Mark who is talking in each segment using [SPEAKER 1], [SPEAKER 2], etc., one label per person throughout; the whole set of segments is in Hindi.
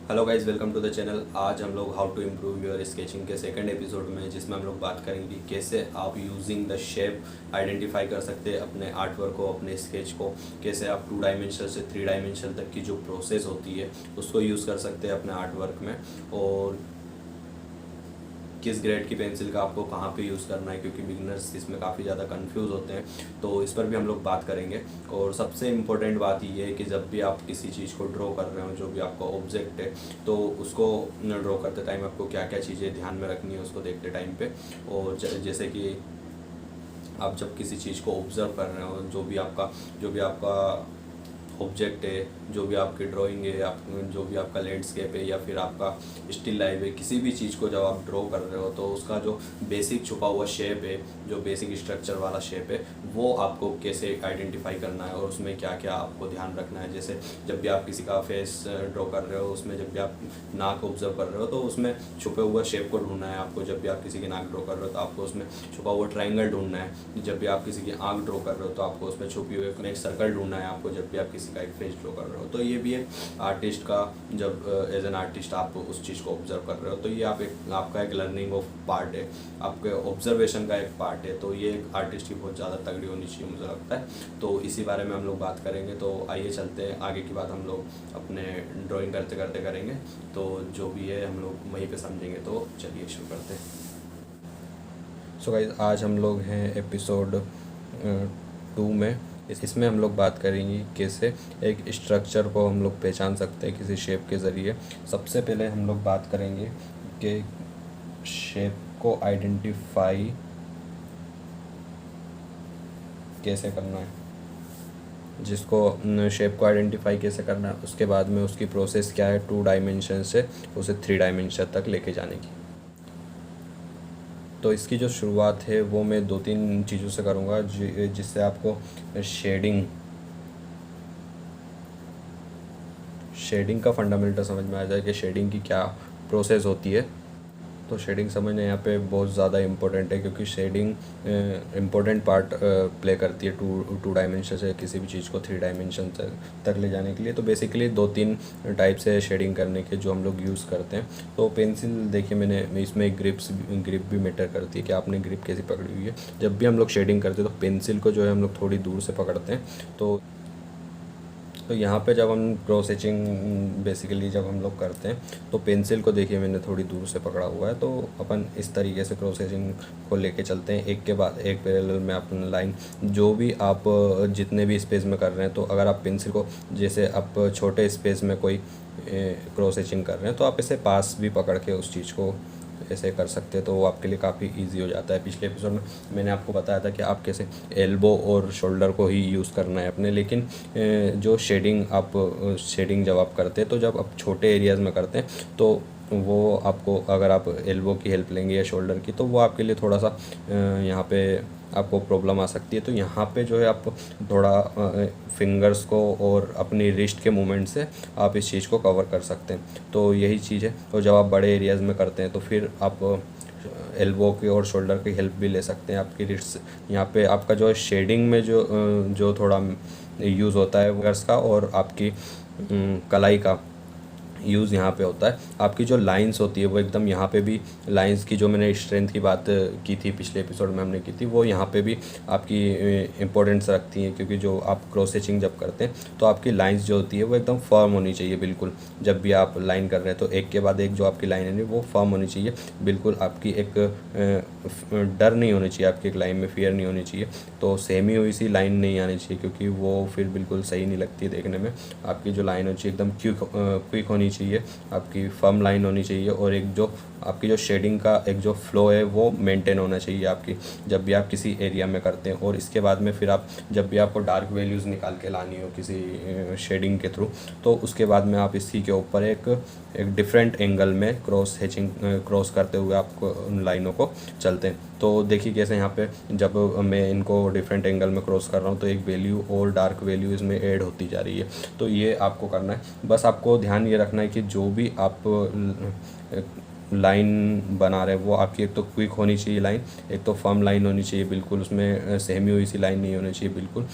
[SPEAKER 1] Hello guys, welcome to the channel. आज हम लोग how to improve your sketching के सेकंड एपिसोड में, जिसमें हम लोग बात करेंगे कि कैसे आप यूजिंग द शेप आइडेंटिफाई कर सकते हैं अपने आर्ट वर्क को, अपने स्केच को। कैसे आप 2 डायमेंशन से 3 डायमेंशन तक की जो प्रोसेस होती है उसको यूज़ कर सकते हैं अपने आर्ट वर्क में, और किस ग्रेड की पेंसिल का आपको कहाँ पे यूज़ करना है, क्योंकि बिगिनर्स इसमें काफ़ी ज़्यादा कंफ्यूज होते हैं। तो इस पर भी हम लोग बात करेंगे। और सबसे इम्पोर्टेंट बात ये है कि जब भी आप किसी चीज़ को ड्रॉ कर रहे हो, जो भी आपका ऑब्जेक्ट है, तो उसको ड्रॉ करते टाइम आपको क्या क्या चीज़ें ध्यान में रखनी है उसको देखते टाइम पे। और जैसे कि आप जब किसी चीज़ को ऑब्ज़र्व कर रहे हो, जो भी आपका ऑब्जेक्ट है, जो भी आपकी ड्राइंग है, आप जो भी आपका लैंडस्केप है या फिर आपका स्टिल लाइफ है, किसी भी चीज़ को जब आप ड्रॉ कर रहे हो तो उसका जो बेसिक छुपा हुआ शेप है, जो बेसिक स्ट्रक्चर वाला शेप है, वो आपको कैसे आइडेंटिफाई करना है और उसमें क्या क्या आपको ध्यान रखना है। जैसे जब भी आप किसी का फेस ड्रॉ कर रहे हो, उसमें जब भी आप नाक ऑब्जर्व कर रहे हो तो उसमें छुपे हुआ शेप को ढूंढना है आपको। जब भी आप किसी की नाक ड्रॉ कर रहे हो तो आपको उसमें छुपा हुआ ट्रायंगल ढूंढना है। जब भी आप किसी की आँख ड्रॉ कर रहे हो तो आपको उसमें छुपी हुई एक सर्कल ढूंढना है आपको, जब भी आप किसी का एक फेस ड्रॉ कर रहे हो। तो ये भी एक आर्टिस्ट का, जब एज एन आर्टिस्ट आप उस चीज़ को ऑब्जर्व कर रहे हो, तो ये आपका एक लर्निंग ऑफ पार्ट है, आपके ऑब्जर्वेशन का एक पार्ट है। तो ये एक आर्टिस्ट की बहुत ज़्यादा तगड़ी होनी चाहिए, मुझे लगता है। तो इसी बारे में हम लोग बात करेंगे। तो आइए चलते हैं, आगे की बात हम लोग अपने ड्राइंग करते करते करेंगे। तो जो भी है हम लोग वहीं पे समझेंगे। तो चलिए शुरू करते हैं। सो गाइस, आज हम लोग हैं एपिसोड 2 में। इसमें हम लोग बात करेंगे कैसे एक स्ट्रक्चर को हम लोग पहचान सकते हैं किसी शेप के ज़रिए। सबसे पहले हम लोग बात करेंगे कि शेप को आइडेंटिफाई कैसे करना है, जिसको शेप को आइडेंटिफाई कैसे करना है, उसके बाद में उसकी प्रोसेस क्या है 2 डायमेंशन से उसे 3 डायमेंशन तक लेके जाने की। तो इसकी जो शुरुआत है वो मैं 2-3 चीज़ों से करूँगा, जिससे आपको शेडिंग का फंडामेंटल समझ में आ जाए कि शेडिंग की क्या प्रोसेस होती है। तो शेडिंग समझना यहाँ पे बहुत ज़्यादा इम्पोर्टेंट है, क्योंकि शेडिंग इम्पोर्टेंट पार्ट प्ले करती है टू डायमेंशन से किसी भी चीज़ को 3 डायमेंशन तक ले जाने के लिए। तो बेसिकली 2-3 टाइप से शेडिंग करने के जो हम लोग यूज़ करते हैं। तो पेंसिल देखिए, मैंने इसमें ग्रिप भी मैटर करती है कि आपने ग्रिप कैसी पकड़ी हुई है। जब भी हम लोग शेडिंग करते हैं तो पेंसिल को जो है हम लोग थोड़ी दूर से पकड़ते हैं। तो यहाँ पे जब हम क्रॉस हेचिंग बेसिकली जब हम लोग करते हैं तो पेंसिल को देखिए मैंने थोड़ी दूर से पकड़ा हुआ है। तो अपन इस तरीके से क्रॉस हेचिंग को लेके चलते हैं, एक के बाद एक पैरेलल में अपन लाइन, जो भी आप जितने भी स्पेस में कर रहे हैं। तो अगर आप पेंसिल को, जैसे आप छोटे स्पेस में कोई क्रॉस हेचिंग कर रहे हैं, तो आप इसे पास भी पकड़ के उस चीज़ को ऐसे कर सकते हैं, तो वो आपके लिए काफ़ी इजी हो जाता है। पिछले एपिसोड में मैंने आपको बताया था कि आप कैसे एल्बो और शोल्डर को ही यूज़ करना है अपने, लेकिन जो शेडिंग जब आप करते हैं, तो जब आप छोटे एरियाज़ में करते हैं तो वो आपको, अगर आप एल्बो की हेल्प लेंगे या शोल्डर की, तो वो आपके लिए थोड़ा सा यहाँ पे आपको प्रॉब्लम आ सकती है। तो यहाँ पे जो है आप थोड़ा फिंगर्स को और अपनी रिस्ट के मूवमेंट से आप इस चीज़ को कवर कर सकते हैं। तो यही चीज़ है। तो जब आप बड़े एरियाज़ में करते हैं तो फिर आप एल्बो की और शोल्डर की हेल्प भी ले सकते हैं। आपकी रिस्ट, यहाँ पे आपका जो शेडिंग में जो थोड़ा यूज़ होता है फिंगर्स का, और आपकी कलाई का यूज़ यहाँ पे होता है। आपकी जो लाइंस होती है वो एकदम, यहाँ पे भी लाइंस की जो मैंने स्ट्रेंथ की बात की थी पिछले एपिसोड में हमने की थी, वो यहाँ पे भी आपकी इम्पोर्टेंस रखती हैं। क्योंकि जो आप क्रॉस हेचिंग जब करते हैं तो आपकी लाइंस जो होती है वो एकदम फर्म होनी चाहिए बिल्कुल। जब भी आप लाइन कर रहे हैं तो एक के बाद एक जो आपकी लाइन है वो फर्म होनी चाहिए बिल्कुल। आपकी एक डर नहीं होनी चाहिए, आपकी एक लाइन में फियर नहीं होनी चाहिए। तो सेमी हुई सी लाइन नहीं आनी चाहिए, क्योंकि वो फिर बिल्कुल सही नहीं लगती है देखने में। आपकी जो लाइन होनी चाहिए एकदम क्विक होनी चाहिए, आपकी फर्म लाइन होनी चाहिए, और एक जो आपकी जो शेडिंग का एक जो फ्लो है वो मेंटेन होना चाहिए आपकी, जब भी आप किसी एरिया में करते हैं। और इसके बाद में फिर आप, जब भी आपको डार्क वैल्यूज़ निकाल के लानी हो किसी शेडिंग के थ्रू, तो उसके बाद में आप इसी के ऊपर एक डिफरेंट एंगल में क्रॉस करते हुए आप उन लाइनों को चलते हैं। तो देखिए कैसे यहाँ पे जब मैं इनको डिफरेंट एंगल में क्रॉस कर रहा हूँ तो एक वैल्यू और डार्क वैल्यू इसमें ऐड होती जा रही है। तो ये आपको करना है। बस आपको ध्यान ये रखना है कि जो भी आप लाइन बना रहे हैं वो आपकी एक तो क्विक होनी चाहिए लाइन, एक तो फर्म लाइन होनी चाहिए बिल्कुल, उसमें सहमी हुई सी लाइन नहीं होनी चाहिए बिल्कुल।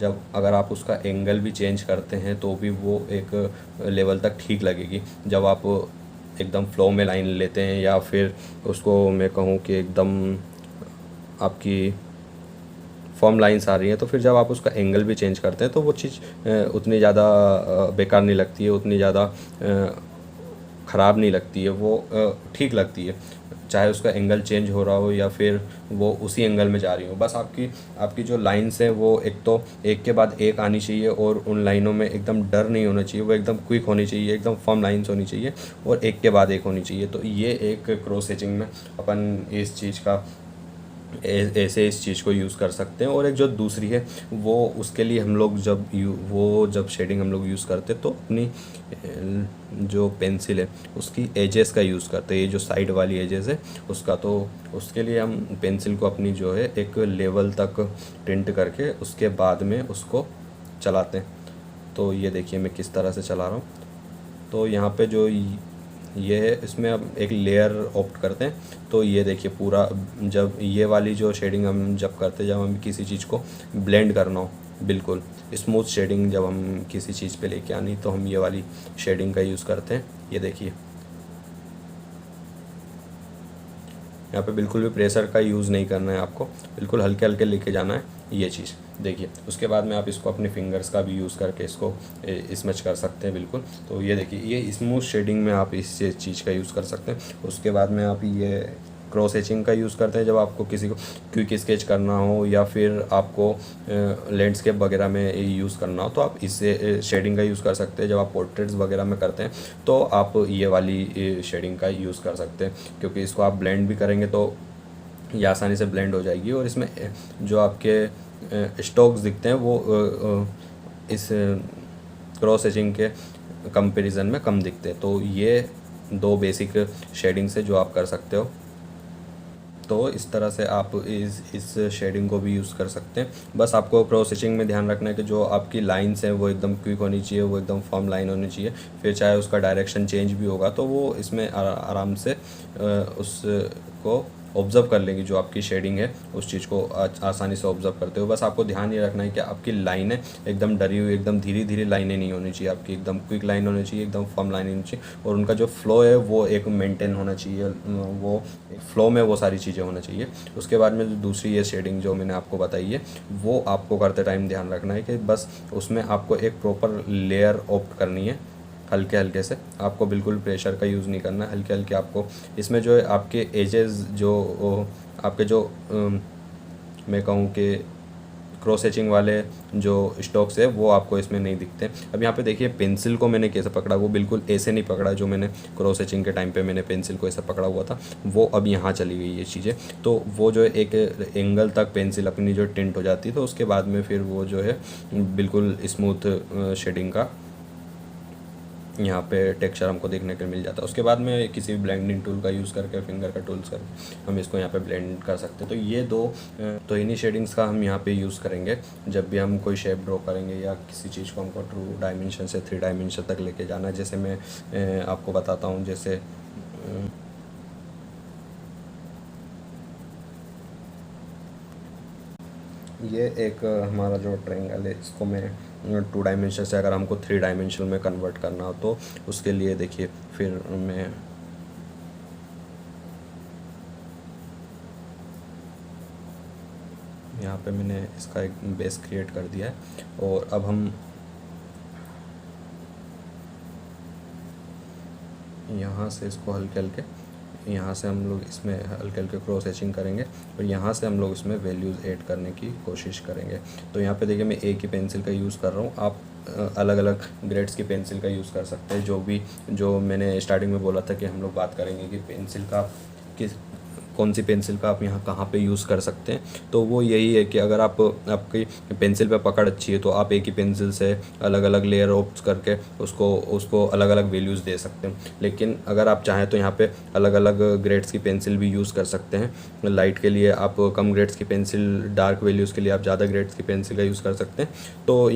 [SPEAKER 1] जब अगर आप उसका एंगल भी चेंज करते हैं तो भी वो एक लेवल तक ठीक लगेगी। जब आप एकदम फ्लो में लाइन लेते हैं या फिर उसको मैं कहूँ कि एकदम आपकी फॉर्म लाइंस आ रही हैं, तो फिर जब आप उसका एंगल भी चेंज करते हैं तो वो चीज़ उतनी ज़्यादा बेकार नहीं लगती है, उतनी ज़्यादा ख़राब नहीं लगती है, वो ठीक लगती है। चाहे उसका एंगल चेंज हो रहा हो या फिर वो उसी एंगल में जा रही हो, बस आपकी आपकी जो लाइंस हैं वो एक तो एक के बाद एक आनी चाहिए और उन लाइनों में एकदम डर नहीं होना चाहिए, वो एकदम क्विक होनी चाहिए, एकदम फर्म लाइंस होनी चाहिए और एक के बाद एक होनी चाहिए। तो ये एक क्रॉस हैचिंग में अपन इस चीज़ का ऐसे इस चीज़ को यूज़ कर सकते हैं। और एक जो दूसरी है वो उसके लिए हम लोग जब शेडिंग हम लोग यूज़ करते हैं तो अपनी जो पेंसिल है उसकी एजेस का यूज़ करते हैं, ये जो साइड वाली एजेस है उसका, तो उसके लिए हम पेंसिल को अपनी जो है एक लेवल तक टिंट करके उसके बाद में उसको चलाते हैं। तो ये देखिए मैं किस तरह से चला रहा हूँ। तो यहाँ पे जो ये है इसमें अब एक लेयर ऑप्ट करते हैं। तो ये देखिए पूरा, जब ये वाली जो शेडिंग हम जब करते हैं, जब हम किसी चीज़ को ब्लेंड करना हो, बिल्कुल स्मूथ शेडिंग जब हम किसी चीज़ पे लेके आनी, तो हम ये वाली शेडिंग का यूज़ करते हैं। ये देखिए यहाँ पे बिल्कुल भी प्रेशर का यूज़ नहीं करना है आपको, बिल्कुल हल्के हल्के लेके जाना है ये चीज़। देखिए उसके बाद में आप इसको अपने फिंगर्स का भी यूज़ करके इसको स्मच कर सकते हैं बिल्कुल। तो ये देखिए ये स्मूथ शेडिंग में आप इस चीज़ का यूज़ कर सकते हैं। उसके बाद में आप ये क्रॉस हैचिंग का यूज़ करते हैं जब आपको किसी को क्विक स्केच करना हो या फिर आपको लैंडस्केप वगैरह में यूज़ करना हो, तो आप इससे शेडिंग का यूज़ कर सकते हैं। जब आप पोर्ट्रेट्स वगैरह में करते हैं तो आप ये वाली शेडिंग का यूज़ कर सकते हैं, क्योंकि इसको आप ब्लेंड भी करेंगे तो ये आसानी से ब्लेंड हो जाएगी और इसमें जो आपके स्टोक्स दिखते हैं वो इस क्रॉस हैचिंग के कंपैरिजन में कम दिखते हैं। तो ये दो बेसिक शेडिंग्स है जो आप कर सकते हो। तो इस तरह से आप इस शेडिंग को भी यूज़ कर सकते हैं। बस आपको क्रॉस हैचिंग में ध्यान रखना है कि जो आपकी लाइंस हैं वो एकदम क्विक होनी चाहिए, वो एकदम फर्म लाइन होनी चाहिए। फिर चाहे उसका डायरेक्शन चेंज भी होगा तो वो इसमें आराम से उसको ऑब्ज़र्व कर लेंगी। जो आपकी शेडिंग है उस चीज़ को आसानी से ऑब्ज़र्व करते हो। बस आपको ध्यान ये रखना है कि आपकी लाइनें एकदम डरी हुई, एकदम धीरे धीरे लाइनें नहीं होनी चाहिए, आपकी एकदम क्विक लाइन होनी चाहिए, एकदम फर्म लाइन होनी चाहिए। और उनका जो फ्लो है वो एक मेंटेन होना चाहिए, वो फ्लो में वो सारी चीज़ें होना चाहिए। उसके बाद में जो दूसरी ये शेडिंग जो मैंने आपको बताई है वो आपको करते टाइम ध्यान रखना है कि बस उसमें आपको एक प्रॉपर लेयर ऑप्ट करनी है। हल्के हल्के से, आपको बिल्कुल प्रेशर का यूज़ नहीं करना है, हल्के हल्के आपको इसमें जो है आपके एजेस जो आपके जो मैं कहूँ कि क्रॉस हैचिंग वाले जो स्टॉक्स है वो आपको इसमें नहीं दिखते। अब यहाँ पे देखिए पेंसिल को मैंने कैसे पकड़ा, वो बिल्कुल ऐसे नहीं पकड़ा जो मैंने क्रॉस हैचिंग के टाइम पे मैंने पेंसिल को ऐसे पकड़ा हुआ था, वो अब यहाँ चली गई ये चीज़ें। तो वो जो है एक एंगल तक पेंसिल अपनी जो टिंट हो जाती है, तो उसके बाद में फिर वो जो है बिल्कुल स्मूथ शेडिंग का यहाँ पे टेक्सचर हमको देखने को मिल जाता है। उसके बाद में किसी भी ब्लेंडिंग टूल का यूज़ करके, फिंगर का टूल्स करके हम इसको यहाँ पे ब्लेंड कर सकते हैं। तो ये दो तो इन्हीं शेडिंग्स का हम यहाँ पे यूज़ करेंगे जब भी हम कोई शेप ड्रॉ करेंगे या किसी चीज़ को हमको 2 डायमेंशन से 3 डायमेंशन तक लेके जाना है। जैसे मैं आपको बताता हूँ, जैसे ये एक हमारा जो ट्रायंगल है इसको मैं 2 डायमेंशन से अगर हमको 3 डायमेंशन में कन्वर्ट करना हो तो उसके लिए देखिए फिर मैं यहाँ पे मैंने इसका एक बेस क्रिएट कर दिया है। और अब हम यहाँ से इसको हल्के हल्के, यहाँ से हम लोग इसमें हल्के हल्के क्रॉस हैचिंग करेंगे और यहाँ से हम लोग इसमें वैल्यूज़ ऐड करने की कोशिश करेंगे। तो यहाँ पे देखिए मैं एक ही पेंसिल का यूज़ कर रहा हूँ, आप अलग अलग ग्रेड्स की पेंसिल का यूज़ कर सकते हैं। जो मैंने स्टार्टिंग में बोला था कि हम लोग बात करेंगे कि पेंसिल का किस कौन सी पेंसिल का आप यहाँ कहाँ पे यूज़ कर सकते हैं, तो वो यही है कि अगर आपकी पेंसिल पे पकड़ अच्छी है तो आप एक ही पेंसिल से अलग अलग लेयर ऑप्ट करके उसको अलग अलग वैल्यूज़ दे सकते हैं। लेकिन अगर आप चाहें तो यहाँ पे अलग अलग ग्रेड्स की पेंसिल भी यूज़ कर सकते हैं। लाइट के लिए आप कम ग्रेड्स की पेंसिल, डार्क वैल्यूज़ के लिए आप ज़्यादा ग्रेड्स की पेंसिल का यूज़ कर सकते हैं। तो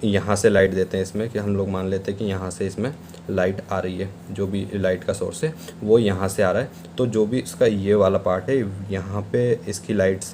[SPEAKER 1] यहाँ से लाइट देते हैं इसमें, कि हम लोग मान लेते हैं कि यहाँ से इसमें लाइट आ रही है, जो भी लाइट का सोर्स है वो यहाँ से आ रहा है। तो जो भी इसका ये वाला पार्ट है यहाँ पे इसकी लाइट्स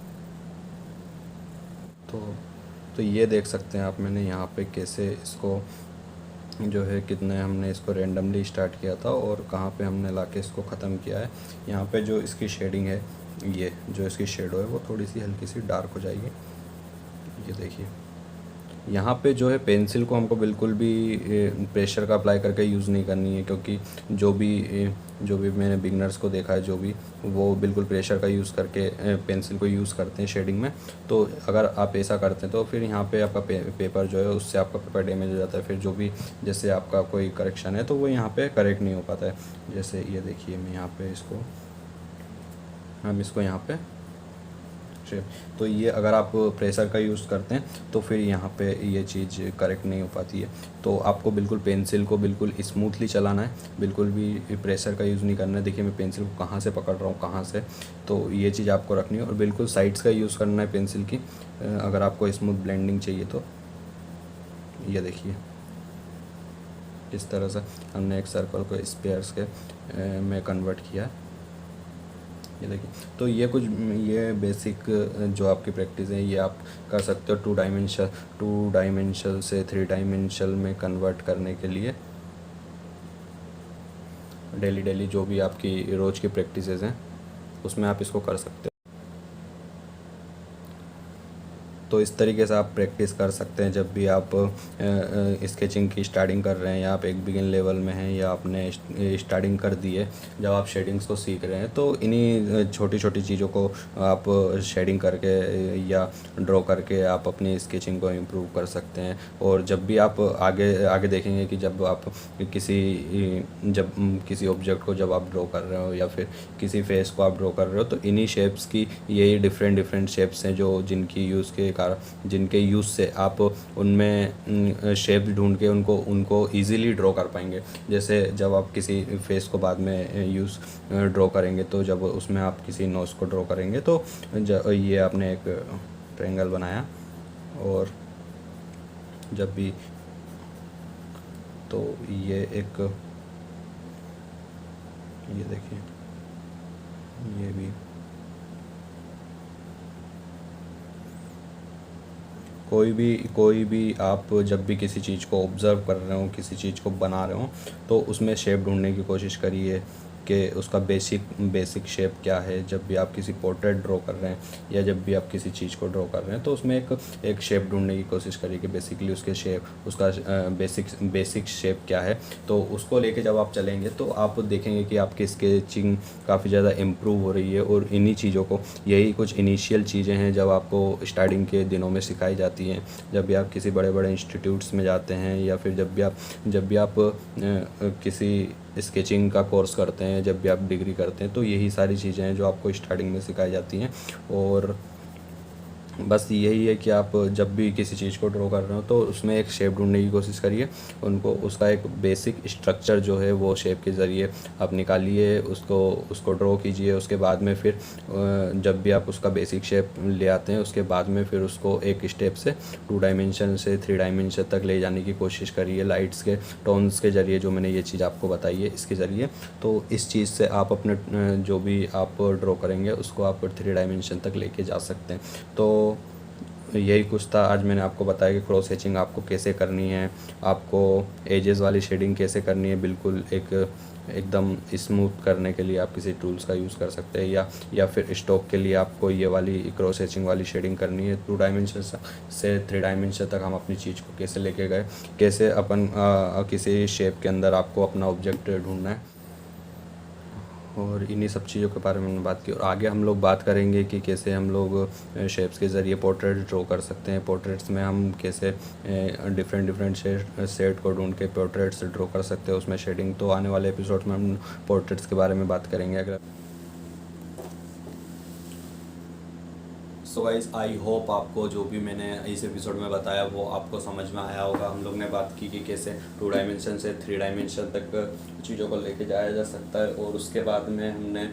[SPEAKER 1] तो ये देख सकते हैं आप, मैंने यहाँ पे कैसे इसको जो है कितने हमने इसको रेंडमली स्टार्ट किया था और कहाँ पे हमने लाके इसको ख़त्म किया है। यहाँ पे जो इसकी शेडिंग है, ये जो इसकी शेडो है वो थोड़ी सी हल्की सी डार्क हो जाएगी। ये देखिए यहाँ पे जो है पेंसिल को हमको बिल्कुल भी प्रेशर का अप्लाई करके यूज़ नहीं करनी है, क्योंकि जो भी मैंने बिगनर्स को देखा है, जो भी वो बिल्कुल प्रेशर का यूज़ करके पेंसिल को यूज़ करते हैं शेडिंग में। तो अगर आप ऐसा करते हैं तो फिर यहाँ पे आपका पेपर जो है उससे आपका पेपर डैमेज हो जाता है। फिर जो भी जैसे आपका कोई करेक्शन है तो वो यहाँ पे करेक्ट नहीं हो पाता है। जैसे ये देखिए मैं यहाँ पे हम इसको यहाँ पे शेप, तो ये अगर आप प्रेशर का यूज़ करते हैं तो फिर यहाँ पे ये चीज़ करेक्ट नहीं हो पाती है। तो आपको बिल्कुल पेंसिल को बिल्कुल स्मूथली चलाना है, बिल्कुल भी प्रेशर का यूज़ नहीं करना है। देखिए मैं पेंसिल को कहाँ से पकड़ रहा हूँ, कहाँ से, तो ये चीज़ आपको रखनी है। और बिल्कुल साइड्स का यूज़ करना है पेंसिल की, अगर आपको स्मूथ ब्लेंडिंग चाहिए तो। ये देखिए इस तरह से हमने एक सर्कल को स्क्वायर्स के में कन्वर्ट किया है। ये देखिए, तो ये कुछ ये बेसिक जो आपकी प्रैक्टिस है ये आप कर सकते हो टू डायमेंशनल से 3 डायमेंशनल में कन्वर्ट करने के लिए। डेली जो भी आपकी रोज़ की प्रैक्टिसेस हैं उसमें आप इसको कर सकते हो। तो इस तरीके से आप प्रैक्टिस कर सकते हैं जब भी आप स्केचिंग की स्टार्टिंग कर रहे हैं, या आप एक बिगिन लेवल में हैं, या आपने स्टार्टिंग कर दी है, जब आप शेडिंग्स को सीख रहे हैं तो इन्हीं छोटी छोटी चीज़ों को आप शेडिंग करके या ड्रॉ करके आप अपनी स्केचिंग को इम्प्रूव कर सकते हैं। और जब भी आप आगे आगे देखेंगे कि जब किसी ऑब्जेक्ट को जब आप ड्रॉ कर रहे हो या फिर किसी फेस को आप ड्रॉ कर रहे हो, तो इन्हीं शेप्स की यही डिफरेंट शेप्स हैं जो जिनके यूज़ से आप उनमें शेप्स ढूंढ के उनको ईज़िली ड्रॉ कर पाएंगे। जैसे जब आप किसी फेस को बाद में ड्रॉ करेंगे, तो जब उसमें आप किसी नोज़ को ड्रॉ करेंगे तो ये आपने एक ट्रायंगल बनाया, और जब भी तो ये देखिए ये भी कोई भी आप जब भी किसी चीज़ को ऑब्ज़र्व कर रहे हो, किसी चीज़ को बना रहे हो, तो उसमें शेप ढूंढने की कोशिश करिए कि उसका बेसिक शेप क्या है। जब भी आप किसी पोर्ट्रेट ड्रॉ कर रहे हैं या जब भी आप किसी चीज़ को ड्रॉ कर रहे हैं, तो उसमें एक शेप ढूंढने की कोशिश करिए कि बेसिकली उसका बेसिक शेप क्या है। तो उसको लेके जब आप चलेंगे तो आप देखेंगे कि आपकी स्केचिंग काफ़ी ज़्यादा इम्प्रूव हो रही है। और इन्हीं चीज़ों को, यही कुछ इनिशियल चीज़ें हैं जब आपको स्टार्टिंग के दिनों में सिखाई जाती हैं। जब भी आप किसी बड़े बड़े इंस्टीट्यूट्स में जाते हैं, या फिर जब भी आप किसी स्केचिंग का कोर्स करते हैं, जब भी आप डिग्री करते हैं, तो यही सारी चीज़ें हैं जो आपको स्टार्टिंग में सिखाई जाती हैं। और बस यही है कि आप जब भी किसी चीज़ को ड्रॉ कर रहे हो तो उसमें एक शेप ढूंढने की कोशिश करिए, उसका एक बेसिक स्ट्रक्चर जो है वो शेप के ज़रिए आप निकालिए, उसको ड्रॉ कीजिए। उसके बाद में फिर जब भी आप उसका बेसिक शेप ले आते हैं, उसके बाद में फिर उसको एक स्टेप से 2 डायमेंशन से 3 डायमेंशन तक ले जाने की कोशिश करिए, लाइट्स के टोन्स के ज़रिए, जो मैंने ये चीज़ आपको बताई है इसके ज़रिए। तो इस चीज़ से आप अपने जो भी आप ड्रॉ करेंगे उसको आप 3 डायमेंशन तक लेके जा सकते हैं। तो यही कुछ था, आज मैंने आपको बताया कि क्रॉस हैचिंग आपको कैसे करनी है, आपको एजेस वाली शेडिंग कैसे करनी है, बिल्कुल एकदम स्मूथ करने के लिए आप किसी टूल्स का यूज़ कर सकते हैं, या फिर स्टॉक के लिए आपको ये वाली क्रॉस हैचिंग वाली शेडिंग करनी है। 2 डायमेंशन से 3 डायमेंशन तक हम अपनी चीज़ को कैसे लेके गए, कैसे अपन किसी शेप के अंदर आपको अपना ऑब्जेक्ट ढूंढना है, और इन्हीं सब चीज़ों के बारे में हमने बात की। और आगे हम लोग बात करेंगे कि कैसे हम लोग शेप्स के ज़रिए पोर्ट्रेट ड्रॉ कर सकते हैं। पोर्ट्रेट्स में हम कैसे डिफरेंट शेड को ढूंढ के पोर्ट्रेट्स ड्रॉ कर सकते हैं, उसमें शेडिंग। तो आने वाले एपिसोड में हम पोर्ट्रेट्स के बारे में बात करेंगे। अगर सो गाइस, आई होप आपको जो भी मैंने इस एपिसोड में बताया वो आपको समझ में आया होगा। हम लोग ने बात की कि कैसे 2 डायमेंशन से 3 डायमेंशन तक चीज़ों को लेके जाया जा सकता है, और उसके बाद में हमने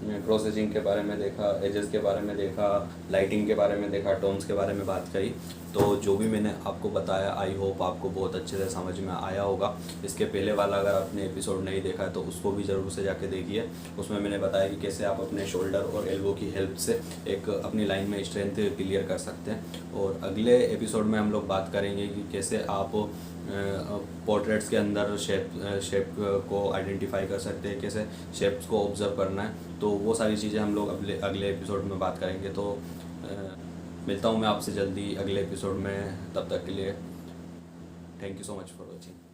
[SPEAKER 1] क्रॉस एजिंग के बारे में देखा, एजेस के बारे में देखा, लाइटिंग के बारे में देखा, टोन्स के बारे में बात करी। तो जो भी मैंने आपको बताया आई होप आपको बहुत अच्छे से समझ में आया होगा। इसके पहले वाला अगर आपने एपिसोड नहीं देखा है तो उसको भी ज़रूर से जाके देखिए। उसमें मैंने बताया कि कैसे आप अपने शोल्डर और एल्बो की हेल्प से एक अपनी लाइन में स्ट्रेंथ क्लियर कर सकते हैं। और अगले एपिसोड में हम लोग बात करेंगे कि कैसे आप पोर्ट्रेट्स के अंदर शेप को आइडेंटिफाई कर सकते हैं, कैसे शेप्स को ऑब्जर्व करना है। तो वो सारी चीज़ें हम लोग अगले एपिसोड में बात करेंगे। तो मिलता हूँ मैं आपसे जल्दी अगले एपिसोड में। तब तक के लिए thank you so much for watching.